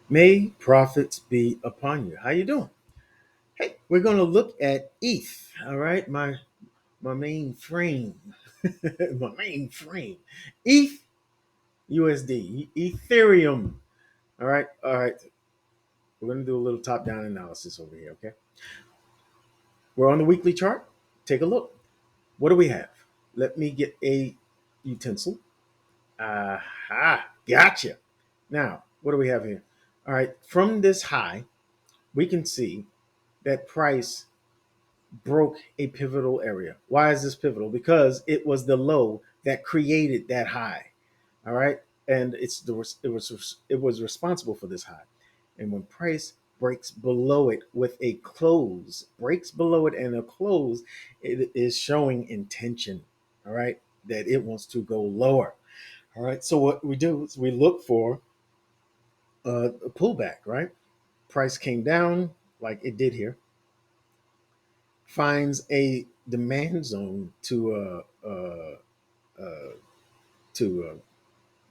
May profits be upon you. How you doing? Hey, we're going to look at ETH. All right, my main frame, my main frame, ETH USD, Ethereum. All right. We're going to do a little top-down analysis over here. Okay, we're on the weekly chart. Take a look. What do we have? Let me get a utensil. Aha, gotcha. Now, what do we have here? All right, from this high, we can see that price broke a pivotal area. Why is this pivotal? Because it was the low that created that high. All right, and it was responsible for this high. And when price breaks below it with a close, breaks below it and a close, it is showing intention. All right, that it wants to go lower. All right, so what we do is we look for a pullback. Right, price came down like it did here, finds a demand zone uh, to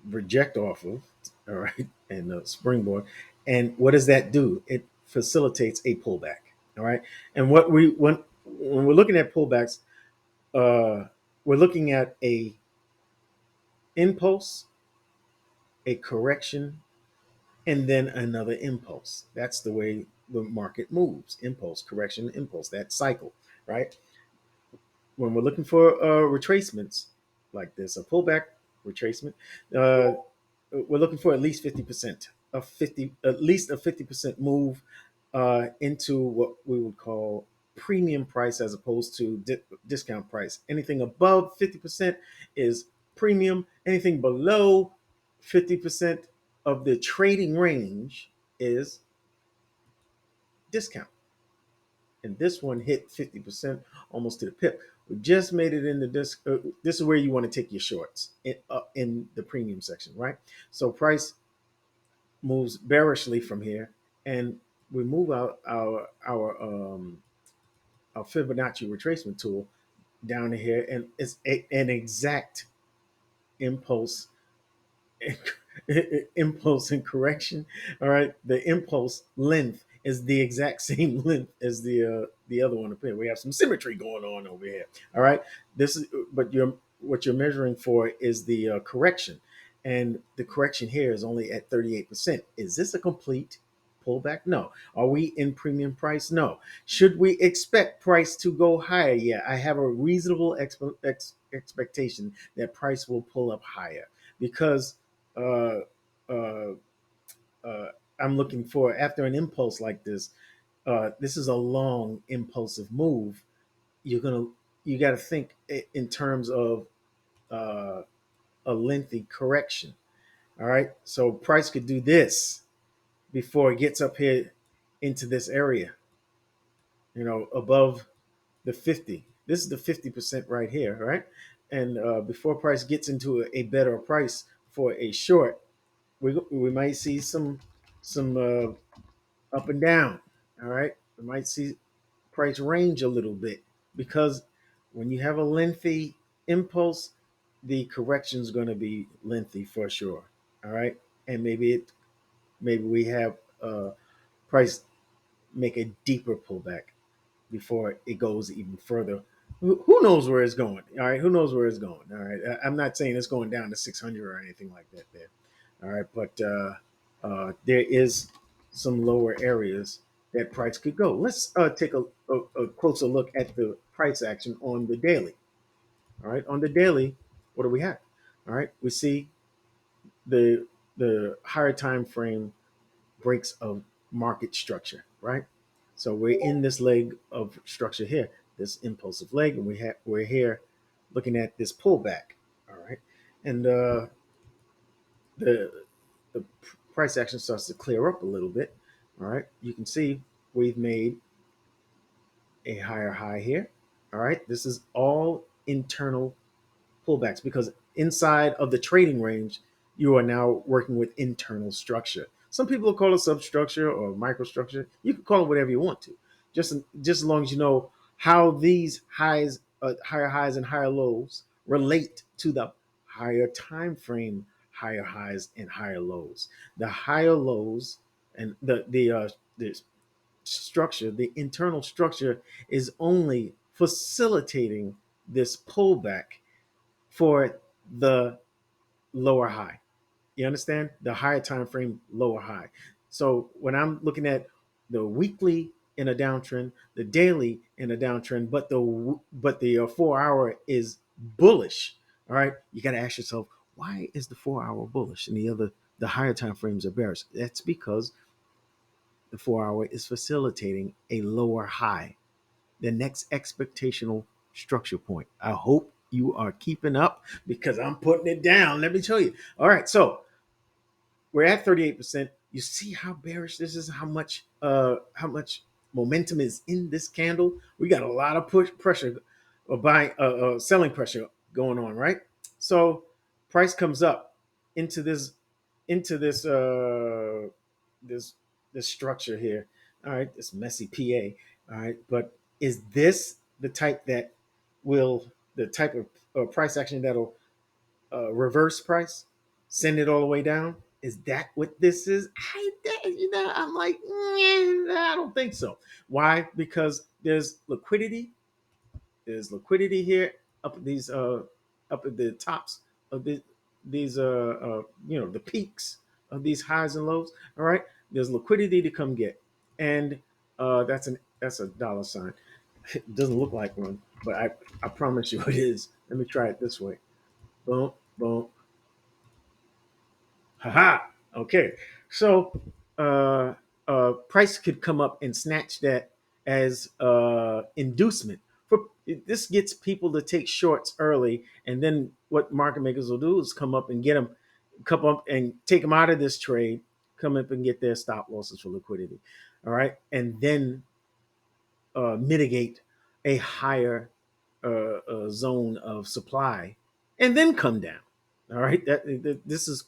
reject off of, all right, and springboard. And what does that do? It facilitates a pullback, all right. And when we're looking at pullbacks, uh, we're looking at a impulse, a correction, and then another impulse. That's the way the market moves: impulse, correction, impulse. That cycle, right? When we're looking for retracements like this, a pullback retracement, uh, we're looking for at least 50% of 50, at least a 50% move into what we would call premium price as opposed to discount price. Anything above 50% is premium. Anything below 50% of the trading range is discount. And this one hit 50% almost to the pip. We just made it into this. This is where you want to take your shorts in the premium section, right? So price moves bearishly from here, and we move out our Fibonacci retracement tool down to here, and it's an exact impulse impulse and correction. All right, the impulse length is the exact same length as the other one up here. We have some symmetry going on over here. All right, this is but you're what you're measuring for is the correction, and the correction here is only at 38%. Is this a complete pullback? No. Are we in premium price? No. Should we expect price to go higher? Yeah, I have a reasonable expectation that price will pull up higher because uh, uh, uh, I'm looking for after an impulse like this. This is a long impulsive move. You're gonna you got to think in terms of uh, a lengthy correction. All right, so price could do this before it gets up here into this area. Above the 50. This is the 50% right here, right? And before price gets into a better price for a short, we might see some up and down. All right, we might see price range a little bit because when you have a lengthy impulse, the correction is going to be lengthy for sure. All right, and maybe we have price make a deeper pullback before it goes even further. Who knows where it's going? All right, who knows where it's going? All right, I'm not saying it's going down to 600 or anything like that. There, all right, but there is some lower areas that price could go. Let's take a closer look at the price action on the daily. All right, on the daily, what do we have? All right, we see the the higher time frame breaks of market structure, right? So we're in this leg of structure here, this impulsive leg, and we're here looking at this pullback, all right, and the the price action starts to clear up a little bit, all right. You can see we've made a higher high here, all right. This is all internal pullbacks because inside of the trading range, you are now working with internal structure. Some people will call it substructure or microstructure. You can call it whatever you want to, just as long as you know how these higher highs and higher lows relate to the higher time frame, higher highs and higher lows. The higher lows and the structure, the internal structure, is only facilitating this pullback for the lower high. You understand? The higher time frame, lower high. So when I'm looking at the weekly in a downtrend, the daily in a downtrend, but the 4 hour is bullish. All right, you got to ask yourself, why is the 4 hour bullish and the higher time frames are bearish? That's because the 4 hour is facilitating a lower high, the next expectational structure point. I hope you are keeping up because I'm putting it down. Let me tell you. All right, so we're at 38%. You see how bearish this is, how much momentum is in this candle. We got a lot of push pressure or buying selling pressure going on, right? So price comes up into this this this structure here. All right, this messy PA. All right, but is this the type of price action that'll reverse price, send it all the way down? Is that what this is? I'm like, I don't think so. Why? Because there's liquidity here up at the tops of these the peaks of these highs and lows. All right, there's liquidity to come get, and that's a dollar sign. It doesn't look like one, but I promise you it is. Let me try it this way. Boom, boom, haha. Okay. So price could come up and snatch that as inducement. For this gets people to take shorts early, and then what market makers will do is come up and take them out of this trade, come up and get their stop losses for liquidity. All right, and then mitigate a higher zone of supply, and then come down. All right, this is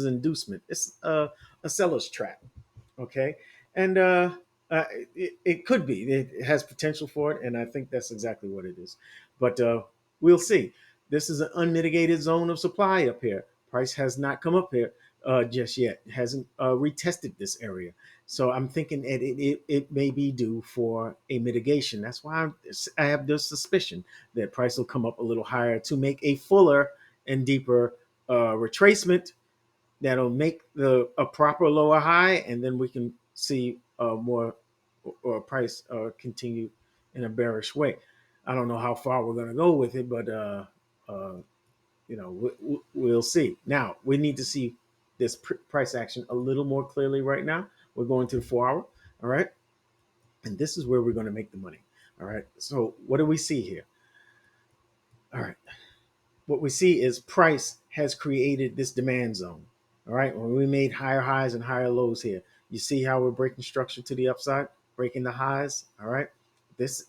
inducement. It's a seller's trap. Okay, and it could be. It has potential for it, and I think that's exactly what it is. But we'll see. This is an unmitigated zone of supply up here. Price has not come up here just yet. It hasn't retested this area. So I'm thinking it may be due for a mitigation. That's why I have this suspicion that price will come up a little higher to make a fuller and deeper retracement that'll make the a proper lower high, and then we can see more or price continue in a bearish way. I don't know how far we're going to go with it, but uh, we'll see. Now we need to see this price action a little more clearly. Right now, we're going to the 4 hour. All right, and this is where we're going to make the money. All right. So what do we see here? All right. What we see is price has created this demand zone. All right, when we made higher highs and higher lows here, you see how we're breaking structure to the upside, breaking the highs. All right, this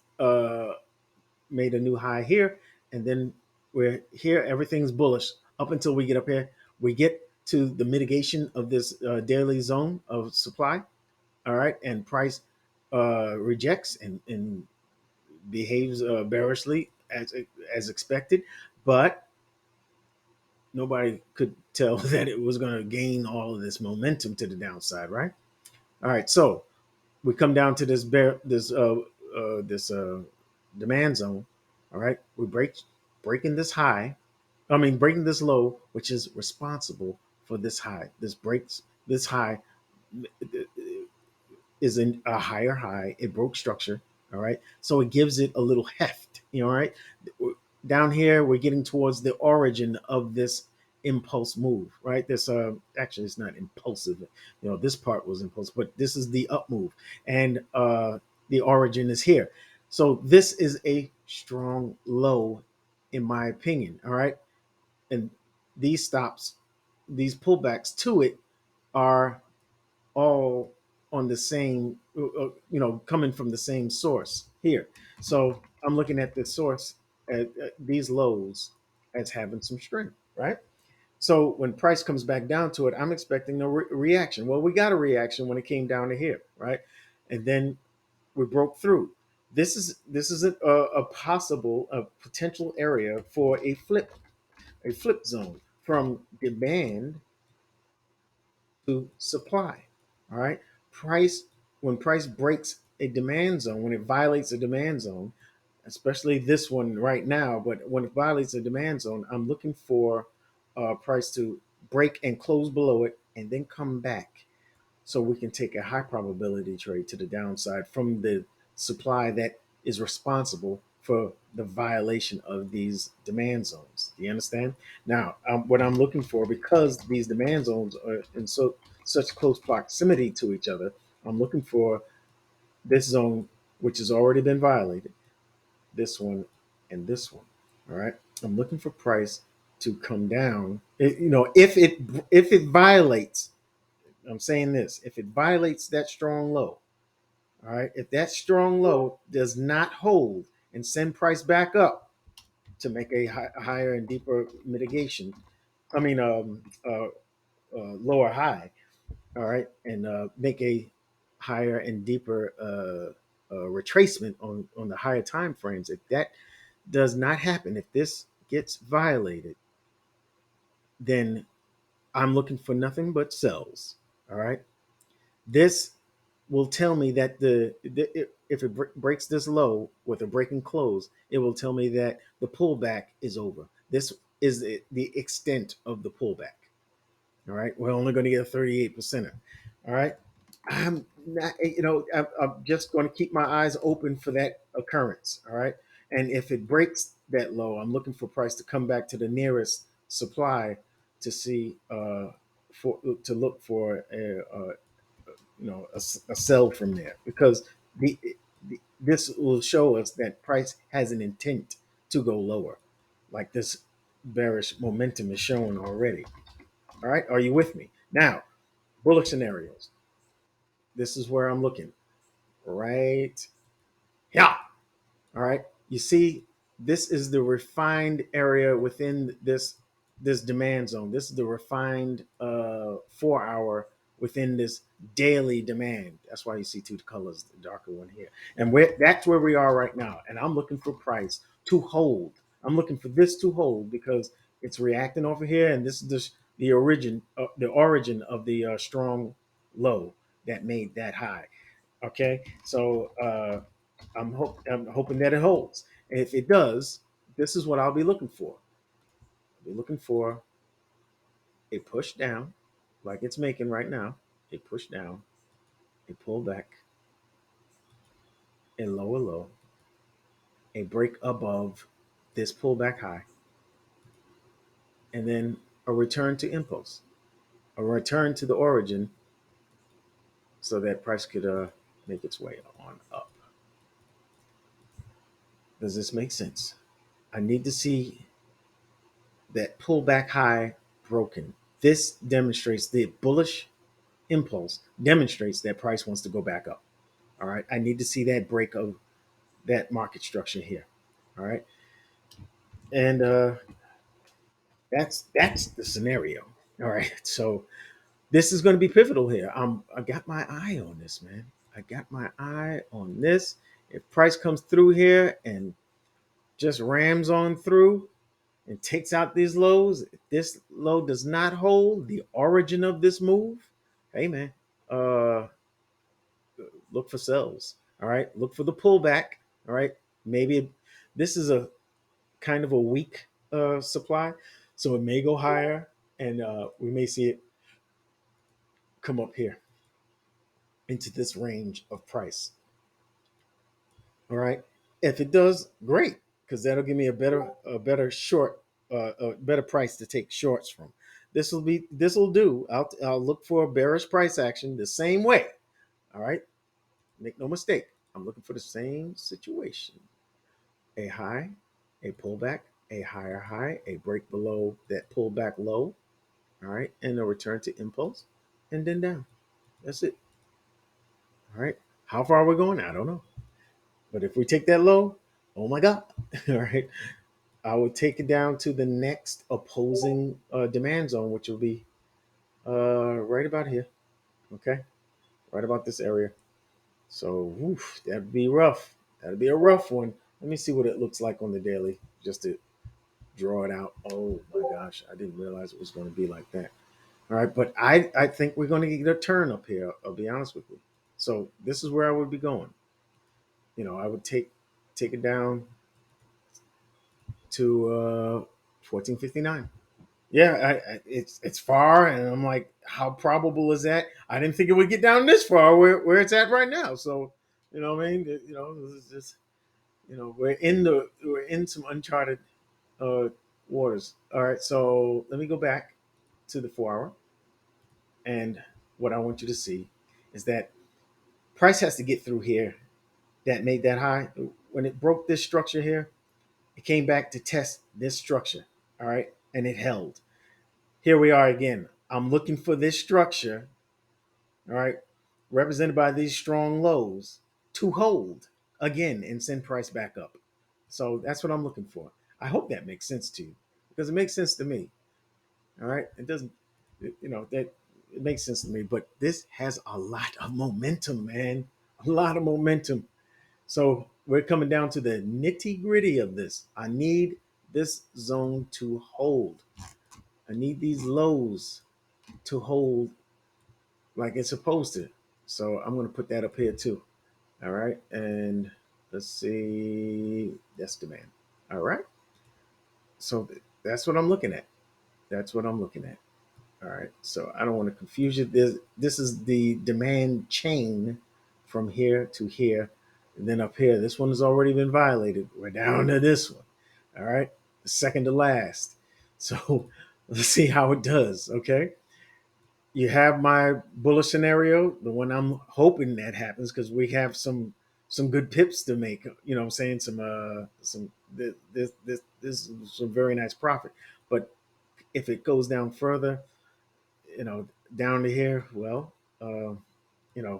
made a new high here, and then we're here. Everything's bullish up until we get up here. We get to the mitigation of this daily zone of supply. All right, and price rejects and behaves bearishly as expected, but nobody could tell that it was going to gain all of this momentum to the downside, right? All right, so we come down to this demand zone. All right, we breaking this high. I mean, breaking this low, which is responsible for this high. This breaks this high is in a higher high. It broke structure. All right. So it gives it a little heft. All right. Down here, we're getting towards the origin of this impulse move, right? This actually it's not impulsive. This part was impulsive, but this is the up move. And the origin is here. So this is a strong low, in my opinion. All right. And these stops, these pullbacks to it are all on the same, coming from the same source here. So I'm looking at the source at these lows as having some strength, right? So when price comes back down to it, I'm expecting a reaction. Well, we got a reaction when it came down to here, right? And then we broke through. This is a possible, a potential area for a flip zone from demand to supply. All right. Price, when price breaks a demand zone, when it violates a demand zone, especially this one right now, but when it violates a demand zone, I'm looking for price to break and close below it and then come back so we can take a high probability trade to the downside from the supply that is responsible for the violation of these demand zones. Do you understand? Now, what I'm looking for, because these demand zones are in such close proximity to each other, I'm looking for this zone which has already been violated, this one, and this one. All right. I'm looking for price to come down. If it violates, I'm saying this, if it violates that strong low, all right, if that strong low does not hold and send price back up to make a higher and deeper mitigation, I mean, lower high, all right, and make a higher and deeper retracement on the higher time frames. If that does not happen, if this gets violated, then I'm looking for nothing but sells. All right. This will tell me that if it breaks this low with a breaking close, it will tell me that the pullback is over. This is the extent of the pullback. All right, we're only going to get a 38 percenter. All right, I'm not, I'm just going to keep my eyes open for that occurrence. All right, and if it breaks that low, I'm looking for price to come back to the nearest supply to see for to look for a sell from there, because this will show us that price has an intent to go lower, like this bearish momentum is showing already. All right, are you with me now? Bullish scenarios. This is where I'm looking right. Yeah. All right. You see, this is the refined area within this demand zone. This is the refined 4 hour within this daily demand. That's why you see two colors, the darker one here. And that's where we are right now. And I'm looking for price to hold. I'm looking for this to hold because it's reacting over here, and this is the origin of the strong low that made that high. Okay, so I'm hoping that it holds. And if it does, this is what I'll be looking for. I'll be looking for a push down, like it's making right now, a push down, a pull back, a lower low, a break above this pullback high, and then a return to impulse, a return to the origin, so that price could make its way on up. Does this make sense? I need to see that pullback high broken. This demonstrates the bullish impulse, demonstrates that price wants to go back up. All right. I need to see that break of that market structure here. All right. And that's the scenario. All right. So this is going to be pivotal here. I got my eye on this, man. I got my eye on this. If price comes through here and just rams on through and takes out these lows, if this low does not hold the origin of this move, hey man, uh look for sells. All right, look for the pullback. All right, maybe this is a kind of a weak supply, so it may go higher, and we may see it come up here into this range of price. All right, if it does, great, because that'll give me a better short, a better price to take shorts from. This will do. I'll look for a bearish price action the same way. All right, make no mistake. I'm looking for the same situation: a high, a pullback, a higher high, a break below that pullback low, all right, and a return to impulse, and then down. That's it. All right. How far are we going? I don't know. But if we take that low, oh my God. All right. I would take it down to the next opposing demand zone, which will be right about here. Okay. Right about this area. So that'd be rough. That'd be a rough one. Let me see what it looks like on the daily, just to draw it out. Oh my gosh, I didn't realize it was going to be like that. All right, but I think we're going to get a turn up here. I'll be honest with you. So this is where I would be going. I would take it down to 1459. Yeah, it's far, and I'm like, how probable is that? I didn't think it would get down this far where it's at right now. So, what I mean, this is just, we're in some uncharted uh, waters. All right, so let me go back to the 4 hour, and what I want you to see is that price has to get through here. That made that high when it broke this structure here. It came back to test this structure. All right, and it held. Here we are again. I'm looking for this structure, all right, represented by these strong lows to hold again and send price back up. So that's what I'm looking for. I hope that makes sense to you because it makes sense to me. All right. It doesn't, that it makes sense to me, but this has a lot of momentum, man. A lot of momentum. So we're coming down to the nitty gritty of this. I need this zone to hold. I need these lows to hold like it's supposed to. So I'm going to put that up here too. All right. And let's see. That's demand. All right. So that's what I'm looking at. That's what I'm looking at. All right. So I don't want to confuse you. This is the demand chain from here to here. And then up here, this one has already been violated. We're down to this one. All right. The second to last. So let's see how it does. Okay. You have my bullish scenario, the one I'm hoping that happens because we have some good pips to make. I'm saying some this is some very nice profit. But if it goes down further, you know, down to here, well, uh,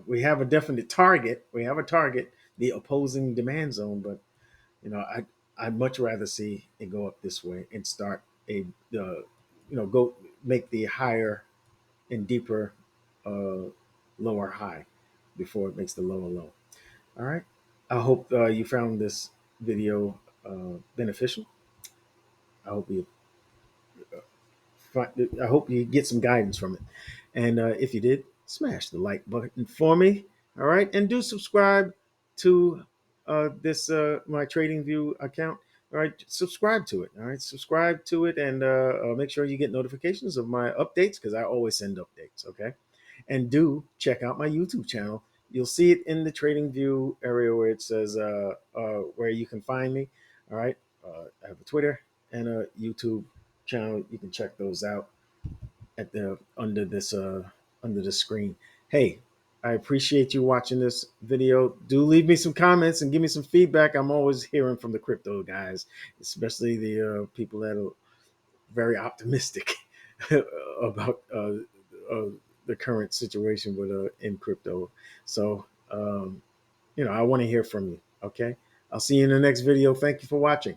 we have a definite target. We have a target, the opposing demand zone, but I'd much rather see it go up this way and start go make the higher and deeper lower high before it makes the lower low. All right. I hope you found this video beneficial. I hope you I hope you get some guidance from it. And if you did, smash the like button for me. All right, and do subscribe to this my Trading View account. All right, subscribe to it. All right, subscribe to it, and make sure you get notifications of my updates because I always send updates. Okay, and do check out my YouTube channel. You'll see it in the Trading View area where it says where you can find me. All right, I have a Twitter and a YouTube channel. You can check those out at the under the screen. Hey, I appreciate you watching this video. Do leave me some comments and give me some feedback. I'm always hearing from the crypto guys, especially the people that are very optimistic about uh, the current situation with in crypto. So I want to hear from you. Okay, I'll see you in the next video. Thank you for watching.